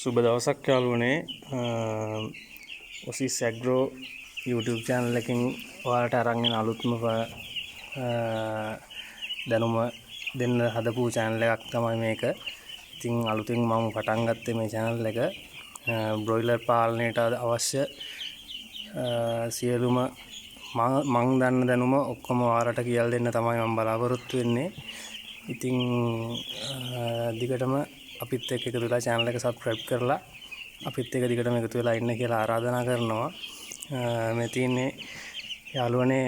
සුබ දවසක් යාළුවනේ. ඔසිස් ඇග්‍රෝ YouTube channel එකකින් ඔයාලට අරන් එන අලුත්ම දැනුම දෙන්න හදපු channel එකක් තමයි මේක. ඉතින් අලුතින් මම පටන් ගත්තේ මේ channel එක. බ්‍රොයිලර් පාලනයට අවශ්‍ය සියලුම මං දන්න දැනුම ඔක්කොම ඔයාලට කියලා දෙන්න තමයි මම බලාපොරොත්තු වෙන්නේ. ඉතින් දිගටම අපිත් එක්ක එකතු වෙලා channel එක subscribe කරලා අපිත් එක්ක දිගටම එකතු වෙලා ඉන්න කියලා ආරාධනා කරනවා. මේ තියෙන්නේ යාළුවනේ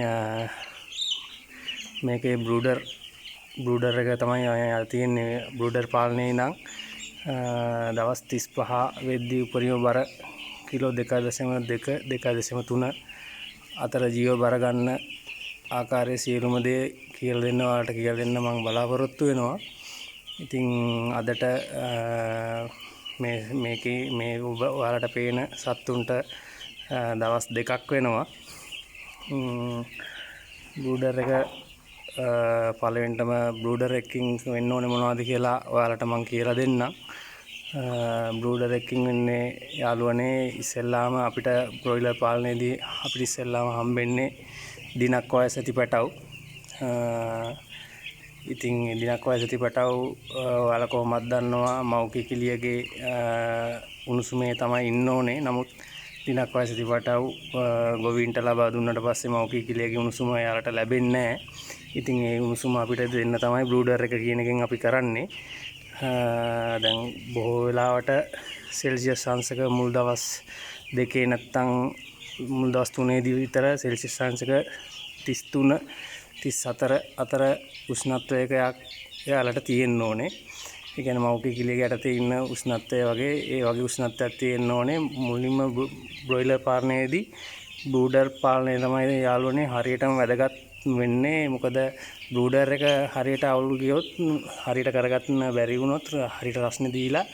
මේකේ බ්‍රූඩර් එක තමයි තියෙන්නේ. බ්‍රූඩර් පාලනේ නම් දවස් 35 වෙද්දී උපරිම බර කිලෝ 2.2 2.3 අතර ජීව බර ගන්න ආකාරයේ සියලුම දේ කියලා දෙන්න ඔයාලට කියලා දෙන්න මම බලාපොරොත්තු වෙනවා. ඉතින් අදට මේ ඔයාලට පේන සත්තුන්ට දවස් 2ක් වෙනවා. බ්‍රූඩර් එක පළවෙනිටම බ්‍රූඩර් එකකින් වෙන්න ඕනේ මොනවද කියලා ඔයාලට මම කියලා දෙන්නම්. බ්‍රූඩර් එකකින් වෙන්නේ යාළුවනේ ඉස්සෙල්ලාම අපිට බ්‍රොයිලර් පාලනයේදී අපිට ඉස්සෙල්ලාම හම්බෙන්නේ දිනක් වයස ඇති පැටව්. ඉතින් දිනක් වයස ඇති පැටව් ඔයාලා කොහොමද දන්නවා මව් කිකිලියගේ උණුසුමේ තමයි ඉන්න ඕනේ. නමුත් දිනක් වයස ඇති පැටව් ගොවීන්ට ලබා දුන්නට පස්සේ මව් කිකිලියගේ උණුසුම එයාලට ලැබෙන්නේ නැහැ. ඉතින් ඒ උණුසුම අපිට දෙන්න තමයි බ්‍රූඩර් එක කියන එකෙන් අපි කරන්නේ. දැන් බොහෝ වෙලාවට සෙල්සියස් අංශක මුල් දවස් 2 නැත්තම් මුල් දවස් 3 දී විතර සෙල්සියස් අංශක 33 34 අතර උෂ්ණත්වයක එයාලට තියෙන්න ඕනේ. ඒ කියන්නේ මව් කිකිලියගේ යටතේ ඉන්න උෂ්ණත්වය වගේ ඒ වගේ උෂ්ණත්වයක් තියෙන්න ඕනේ. මුලින්ම බ්‍රොයිලර් පාලනයේදී බ්‍රූඩර් පාලනය තමයි යාළුවනේ හරියටම වැදගත් වෙන්නේ. මොකද බ්‍රූඩර් එක හරියට අවුල් ගියොත් හරියට කරගන්න බැරි වුණොත් හරියට රස්නේ දීලා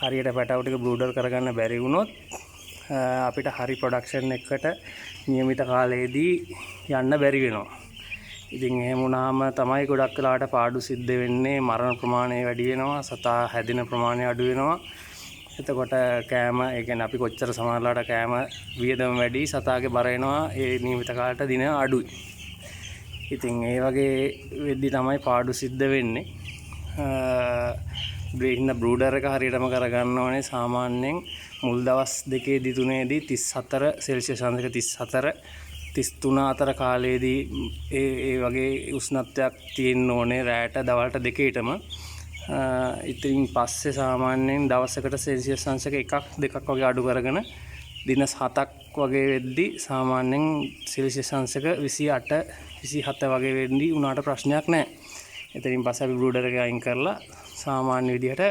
හරියට පැටව ටික බ්‍රූඩර් කරගන්න බැරි වුණොත් අපිට හරි ප්‍රොඩක්ෂන් එකකට નિયમિત කාලයේදී යන්න බැරි වෙනවා. ඉතින් එහෙම වුණාම තමයි ගොඩක් වෙලාවට පාඩු සිද්ධ වෙන්නේ. මරණ ප්‍රමාණය වැඩි වෙනවා, සතා හැදෙන ප්‍රමාණය අඩු වෙනවා. එතකොට කෑම ඒ කියන්නේ අපි කොච්චර සමහරලාට කෑම වියදම වැඩි, සතාගේ බර එනවා ඒ નિયમિત කාලයට දින අඩුයි. ඉතින් ඒ වගේ වෙද්දි තමයි පාඩු සිද්ධ වෙන්නේ. බ්‍රූඩර් එක හරියටම කරගන්න ඕනේ සාමාන්‍යයෙන් මුල් දවස් 2 දී 3 දී 34 සෙල්සියස් අංශක 34 33 අතර කාලයේදී ඒ වගේ උෂ්ණත්වයක් තියෙන්න ඕනේ රැයට දවල්ට දෙකේටම. ඉතින් පස්සේ සාමාන්‍යයෙන් දවසකට සෙල්සියස් අංශක 1 2ක් වගේ අඩු කරගෙන දින 7ක් වගේ වෙද්දී සාමාන්‍යයෙන් සෙල්සියස් අංශක 28 27 වගේ වෙද්දී උනාට ප්‍රශ්නයක් නැහැ. එතනින් පස්සේ අපි බ්‍රූඩර් එක අයින් කරලා සාමාන්‍ය විදිහට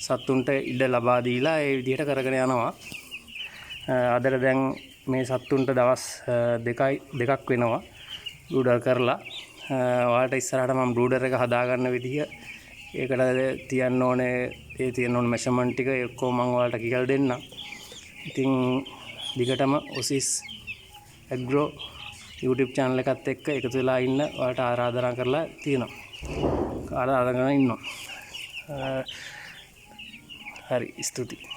සත්තුන්ට ඉඩ ලබා දීලා ඒ විදිහට කරගෙන යනවා. අදට දැන් මේ සත්තුන්ට දවස් 2ක් වෙනවා බ්‍රූඩර් කරලා. ඔයාලට ඉස්සරහට මම බ්‍රූඩර් එක හදාගන්න විදිහ ඒකට තියන්න ඕනේ තියෙන මෙෂර්මන්ට් ටික ඔක්කොම මම ඔයාලට කියලා දෙන්නම්. ඉතින් දිගටම ඔසිස් ඇග්‍රෝ YouTube channel එකත් එක්ක එකතු වෙලා ඉන්න ඔයාලට ආරාධනා කරලා තියෙනවා. ආරාධනා කරනවා ඉන්නවා. හරි ස්තුතියි.